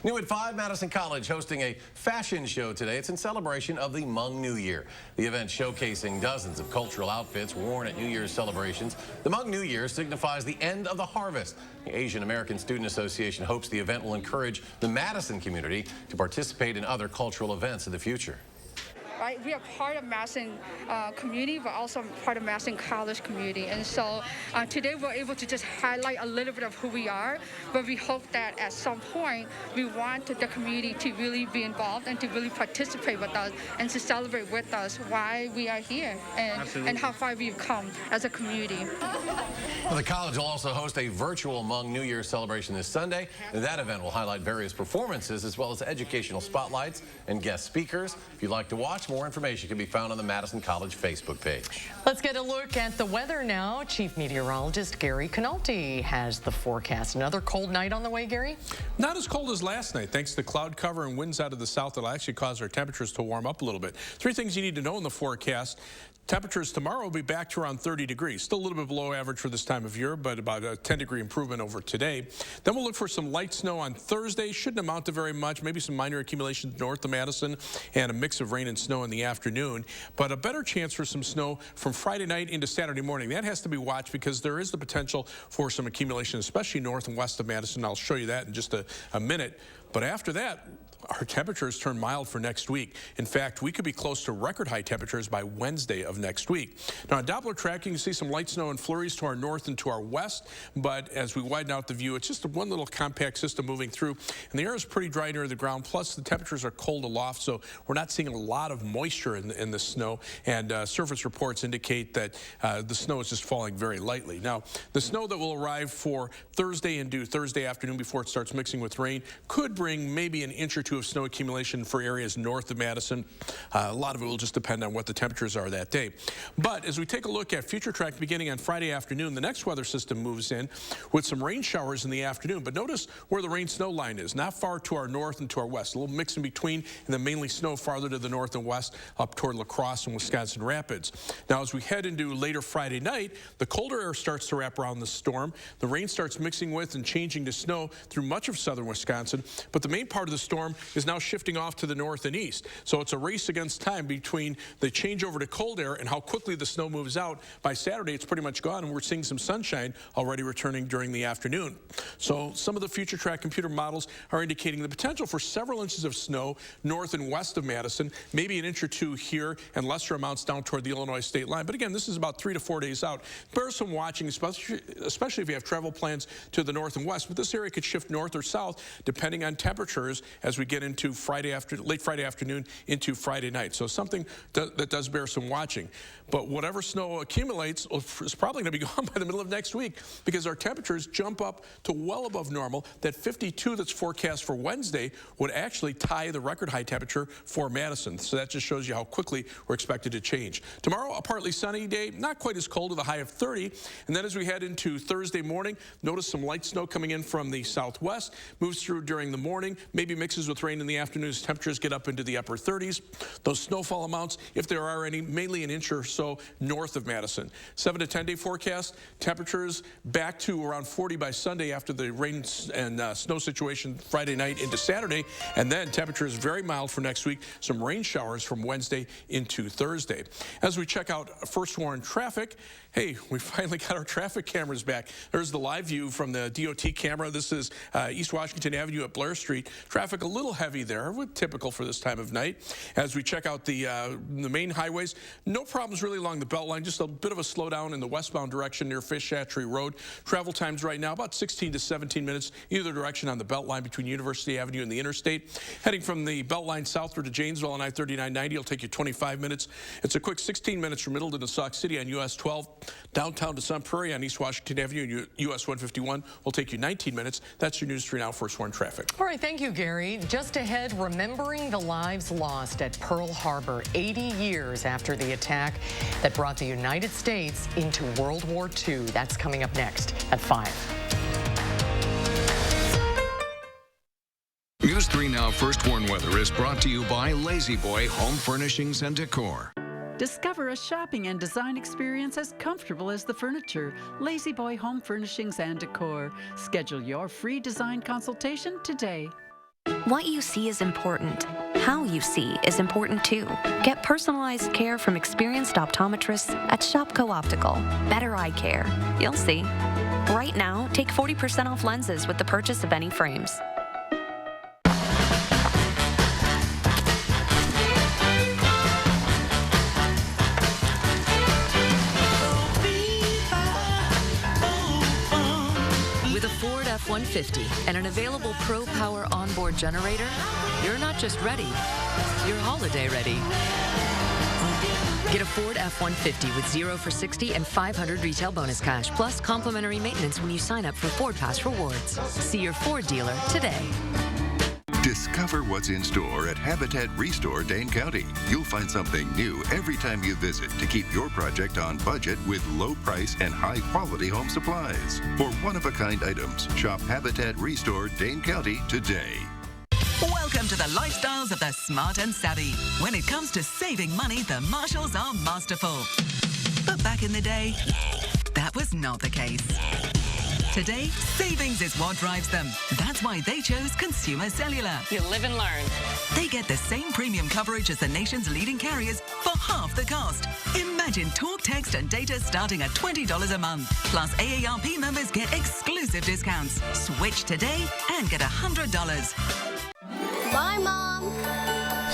New at 5, Madison College hosting a fashion show today. It's in celebration of the Hmong New Year. The event showcasing dozens of cultural outfits worn at New Year's celebrations. The Hmong New Year signifies the end of the harvest. The Asian American Student Association hopes the event will encourage the Madison community to participate in other cultural events in the future. Right, we are part of Madison community, but also part of Madison College community. And so today we're able to just highlight a little bit of who we are, but we hope that at some point we want the community to really be involved and to really participate with us and to celebrate with us why we are here and how far we've come as a community. Well, the college will also host a virtual Hmong New Year celebration this Sunday. That event will highlight various performances as well as educational spotlights and guest speakers. If you'd like to watch, more information can be found on the Madison College Facebook page. Let's get a look at the weather now. Chief Meteorologist Gary Canalti has the forecast. Another cold night on the way, Gary? Not as cold as last night. Thanks to cloud cover and winds out of the south, that'll actually cause our temperatures to warm up a little bit. Three things you need to know in the forecast. Temperatures tomorrow will be back to around 30 degrees. Still a little bit below average for this time of year, but about a 10-degree improvement over today. Then we'll look for some light snow on Thursday. Shouldn't amount to very much. Maybe some minor accumulations north of Madison and a mix of rain and snow in the afternoon. But a better chance for some snow from Friday night into Saturday morning. That has to be watched because there is the potential for some accumulation, especially north and west of Madison. I'll show you that in just a minute. But after that, our temperatures turn mild for next week. In fact, we could be close to record high temperatures by Wednesday of next week. Now, on Doppler tracking, you see some light snow and flurries to our north and to our west. But as we widen out the view, it's just one little compact system moving through. And the air is pretty dry near the ground. Plus, the temperatures are cold aloft, so we're not seeing a lot of moisture in the snow. And surface reports indicate that the snow is just falling very lightly. Now, the snow that will arrive for Thursday into Thursday afternoon before it starts mixing with rain could bring maybe an inch or two of snow accumulation for areas north of Madison. A lot of it will just depend on what the temperatures are that day. But as we take a look at future track beginning on Friday afternoon, the next weather system moves in with some rain showers in the afternoon. But notice where the rain snow line is, not far to our north and to our west. A little mix in between, and then mainly snow farther to the north and west up toward La Crosse and Wisconsin Rapids. Now, as we head into later Friday night, the colder air starts to wrap around the storm. The rain starts mixing with and changing to snow through much of southern Wisconsin. But the main part of the storm is now shifting off to the north and east. So it's a race against time between the changeover to cold air and how quickly the snow moves out. By Saturday, it's pretty much gone, and we're seeing some sunshine already returning during the afternoon. So some of the future track computer models are indicating the potential for several inches of snow north and west of Madison, maybe an inch or two here, and lesser amounts down toward the Illinois state line. But again, this is about 3 to 4 days out. Bear some watching, especially if you have travel plans to the north and west. But this area could shift north or south depending on temperatures as we get into late Friday afternoon into Friday night. So something that does bear some watching. But whatever snow accumulates is probably going to be gone by the middle of next week because our temperatures jump up to well above normal. That 52 that's forecast for Wednesday would actually tie the record high temperature for Madison. So that just shows you how quickly we're expected to change. Tomorrow, a partly sunny day, not quite as cold with a high of 30. And then as we head into Thursday morning, notice some light snow coming in from the southwest, moves through during the morning, maybe mixes with rain in the afternoon as temperatures get up into the upper 30s. Those snowfall amounts, if there are any, mainly an inch or so north of Madison. 7 to 10 day forecast, temperatures back to around 40 by Sunday after the rain and snow situation Friday night into Saturday. And then temperatures very mild for next week. Some rain showers from Wednesday into Thursday. As we check out first warn traffic, hey, we finally got our traffic cameras back. There's the live view from the DOT camera. This is East Washington Avenue at Blair Street. Traffic a little heavy there, typical for this time of night. As we check out the main highways, no problems really along the Beltline, just a bit of a slowdown in the westbound direction near Fish Hatchery Road. Travel times right now about 16 to 17 minutes either direction on the Beltline between University Avenue and the interstate. Heading from the Beltline southward to Janesville on I-3990 will take you 25 minutes. It's a quick 16 minutes from Middleton to Sauk City on US 12. Downtown to Sun Prairie on East Washington Avenue and US 151 will take you 19 minutes. That's your News 3 Now First Warn traffic. All right, thank you, Gary. Just ahead, remembering the lives lost at Pearl Harbor 80 years after the attack that brought the United States into World War II. That's coming up next at 5. News 3 Now First Warn Weather is brought to you by Lazy Boy Home Furnishings and Decor. Discover a shopping and design experience as comfortable as the furniture. Lazy Boy Home Furnishings and Decor. Schedule your free design consultation today. What you see is important. How you see is important too. Get personalized care from experienced optometrists at Shopco Optical. Better eye care. You'll see. Right now, take 40% off lenses with the purchase of any frames. With a Ford F-150 and an available Pro Power onboard generator, you're not just ready, you're holiday ready. Get a Ford F-150 with 0 for 60 and 500 retail bonus cash, plus complimentary maintenance when you sign up for Ford Pass Rewards. See your Ford dealer today. Discover what's in store at Habitat Restore Dane County. You'll find something new every time you visit to keep your project on budget with low price and high quality home supplies. For one-of-a-kind items, shop Habitat Restore Dane County today. Welcome to the lifestyles of the smart and savvy. When it comes to saving money, the Marshalls are masterful. But back in the day, that was not the case. Today, savings is what drives them. That's why they chose Consumer Cellular. You live and learn. They get the same premium coverage as the nation's leading carriers for half the cost. Imagine talk, text, and data starting at $20 a month. Plus, AARP members get exclusive discounts. Switch today and get $100. Bye, Mom.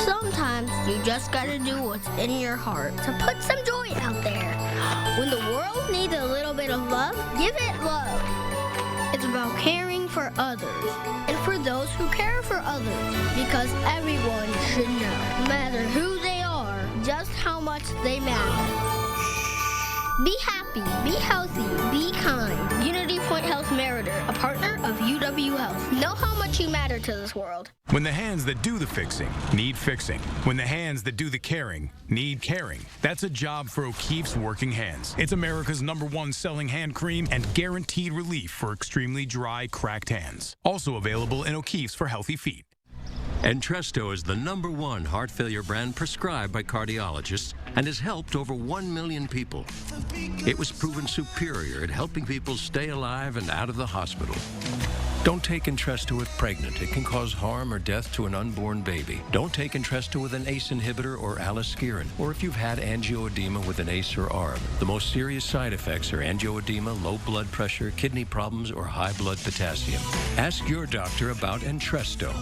Sometimes you just gotta do what's in your heart to put some joy out there. When the world needs a little bit of love, give it love. It's about caring for others and for those who care for others, because everyone should know, no matter who they are, just how much they matter. Be happy, be healthy, be kind. Unity Point Health Meritor, a partner of UW Health. Know how much you matter to this world. When the hands that do the fixing need fixing. When the hands that do the caring need caring. That's a job for O'Keeffe's Working Hands. It's America's #1 selling hand cream and guaranteed relief for extremely dry, cracked hands. Also available in O'Keeffe's for healthy feet. Entresto is the #1 heart failure brand prescribed by cardiologists and has helped over 1 million people. It was proven superior at helping people stay alive and out of the hospital. Don't take Entresto if pregnant. It can cause harm or death to an unborn baby. Don't take Entresto with an ACE inhibitor or aliskiren, or if you've had angioedema with an ACE or ARB. The most serious side effects are angioedema, low blood pressure, kidney problems, or high blood potassium. Ask your doctor about Entresto.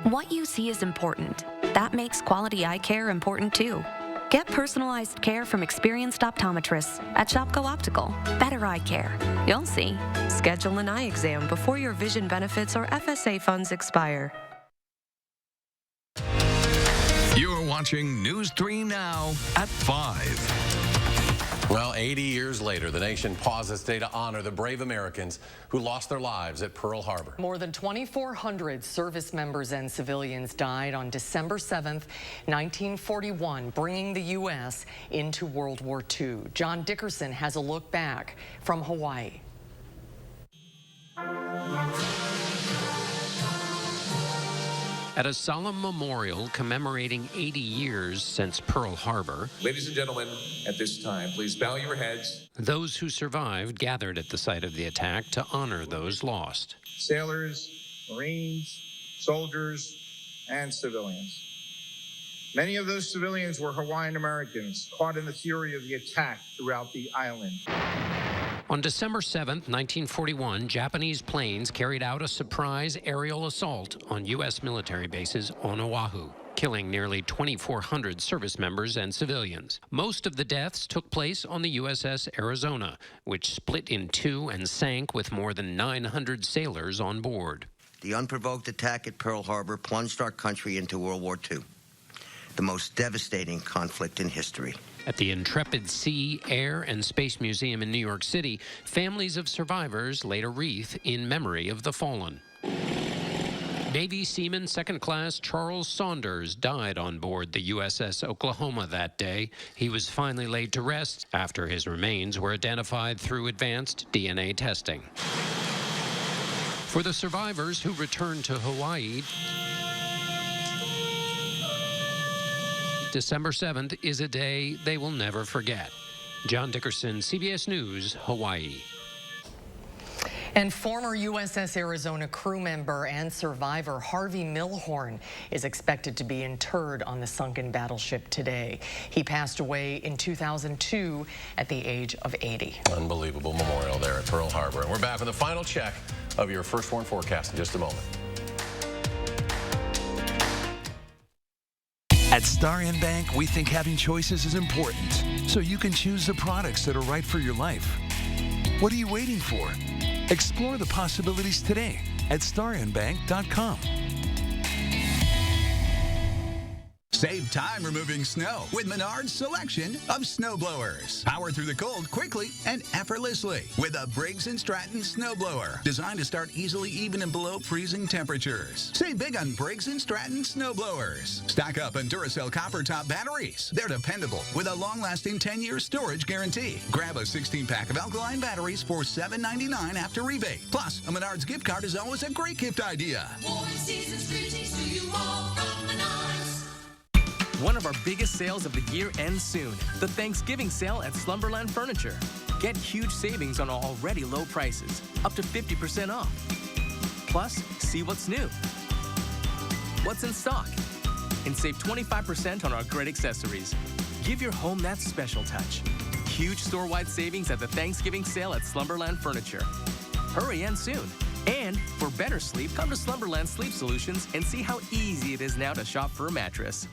What you see is important. That makes quality eye care important too. Get personalized care from experienced optometrists at Shopco Optical. Better eye care. You'll see. Schedule an eye exam before your vision benefits or FSA funds expire. You're watching News 3 Now at 5. Well, 80 years later, the nation pauses today to honor the brave Americans who lost their lives at Pearl Harbor. More than 2,400 service members and civilians died on December 7th, 1941, bringing the U.S. into World War II. John Dickerson has a look back from Hawaii. At a solemn memorial commemorating 80 years since Pearl Harbor, ladies and gentlemen, at this time, please bow your heads. Those who survived gathered at the site of the attack to honor those lost. Sailors, Marines, soldiers, and civilians. Many of those civilians were Hawaiian Americans caught in the fury of the attack throughout the island. On December 7th, 1941, Japanese planes carried out a surprise aerial assault on U.S. military bases on Oahu, killing nearly 2,400 service members and civilians. Most of the deaths took place on the USS Arizona, which split in two and sank with more than 900 sailors on board. The unprovoked attack at Pearl Harbor plunged our country into World War II, the most devastating conflict in history. At the Intrepid Sea, Air, and Space Museum in New York City, families of survivors laid a wreath in memory of the fallen. Navy Seaman Second Class Charles Saunders died on board the USS Oklahoma that day. He was finally laid to rest after his remains were identified through advanced DNA testing. For the survivors who returned to Hawaii, December 7th is a day they will never forget. John Dickerson, CBS News, Hawaii. And former USS Arizona crew member and survivor Harvey Milhorn is expected to be interred on the sunken battleship today. He passed away in 2002 at the age of 80. Unbelievable memorial there at Pearl Harbor. And we're back with a final check of your first warn forecast in just a moment. At Star N Bank, we think having choices is important, so you can choose the products that are right for your life. What are you waiting for? Explore the possibilities today at starnbank.com. Save time removing snow with Menard's selection of snowblowers. Power through the cold quickly and effortlessly with a Briggs & Stratton snowblower designed to start easily even and below freezing temperatures. Save big on Briggs & Stratton snowblowers. Stock up on Duracell copper top batteries. They're dependable with a long-lasting 10-year storage guarantee. Grab a 16-pack of alkaline batteries for $7.99 after rebate. Plus, a Menard's gift card is always a great gift idea. One of our biggest sales of the year ends soon. The Thanksgiving sale at Slumberland Furniture. Get huge savings on already low prices, up to 50% off. Plus, see what's new, what's in stock, and save 25% on our great accessories. Give your home that special touch. Huge store-wide savings at the Thanksgiving sale at Slumberland Furniture. Hurry and soon. And for better sleep, come to Slumberland Sleep Solutions and see how easy it is now to shop for a mattress.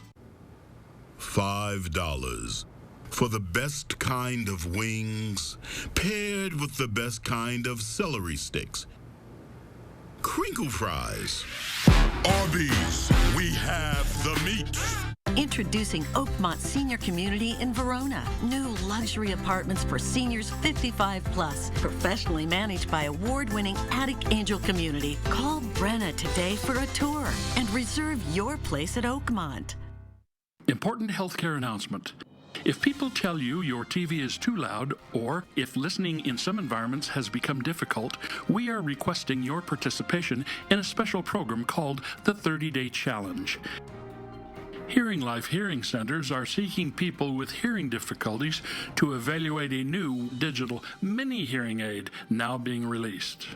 $5 for the best kind of wings paired with the best kind of celery sticks. Crinkle fries. Arby's, we have the meat. Introducing Oakmont Senior Community in Verona. New luxury apartments for seniors 55 plus. Professionally managed by award-winning Attic Angel Community. Call Brenna today for a tour and reserve your place at Oakmont. Important healthcare announcement. If people tell you your TV is too loud, or if listening in some environments has become difficult, we are requesting your participation in a special program called the 30-Day Challenge. Hearing Life Hearing Centers are seeking people with hearing difficulties to evaluate a new digital mini hearing aid now being released.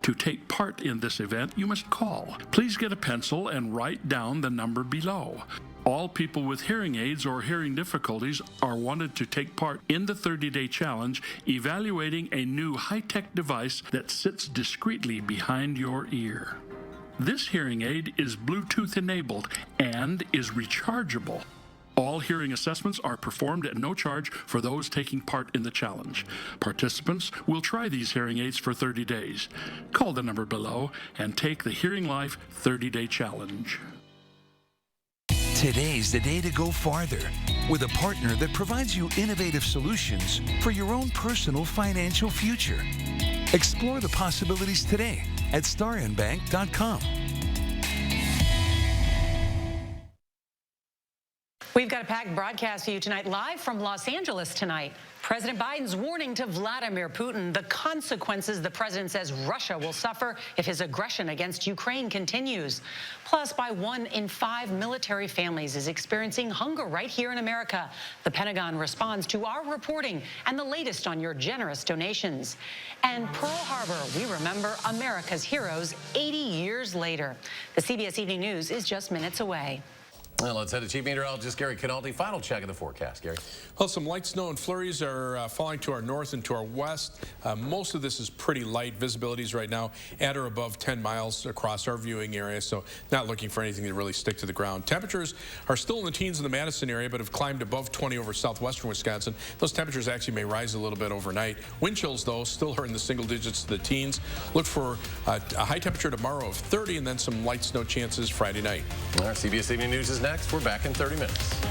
To take part in this event, you must call. Please get a pencil and write down the number below. All people with hearing aids or hearing difficulties are wanted to take part in the 30-Day Challenge, evaluating a new high-tech device that sits discreetly behind your ear. This hearing aid is Bluetooth enabled and is rechargeable. All hearing assessments are performed at no charge for those taking part in the challenge. Participants will try these hearing aids for 30 days. Call the number below and take the Hearing Life 30-Day Challenge. Today's the day to go farther with a partner that provides you innovative solutions for your own personal financial future. Explore the possibilities today at starnbank.com. We've got a packed broadcast for you tonight, live from Los Angeles tonight. President Biden's warning to Vladimir Putin, the consequences the president says Russia will suffer if his aggression against Ukraine continues. Plus, by 1 in 5 military families is experiencing hunger right here in America. The Pentagon responds to our reporting and the latest on your generous donations. And Pearl Harbor, we remember America's heroes 80 years later. The CBS Evening News is just minutes away. Well, let's head to Chief Meteorologist Gary Canaldi. Final check of the forecast, Gary. Well, some light snow and flurries are falling to our north and to our west. Most of this is pretty light. Visibilities right now at or above 10 miles across our viewing area, so not looking for anything to really stick to the ground. Temperatures are still in the teens in the Madison area, but have climbed above 20 over southwestern Wisconsin. Those temperatures actually may rise a little bit overnight. Wind chills, though, still are in the single digits to the teens. Look for a high temperature tomorrow of 30 and then some light snow chances Friday night. All right, CBS Evening News is next. We're back in 30 minutes.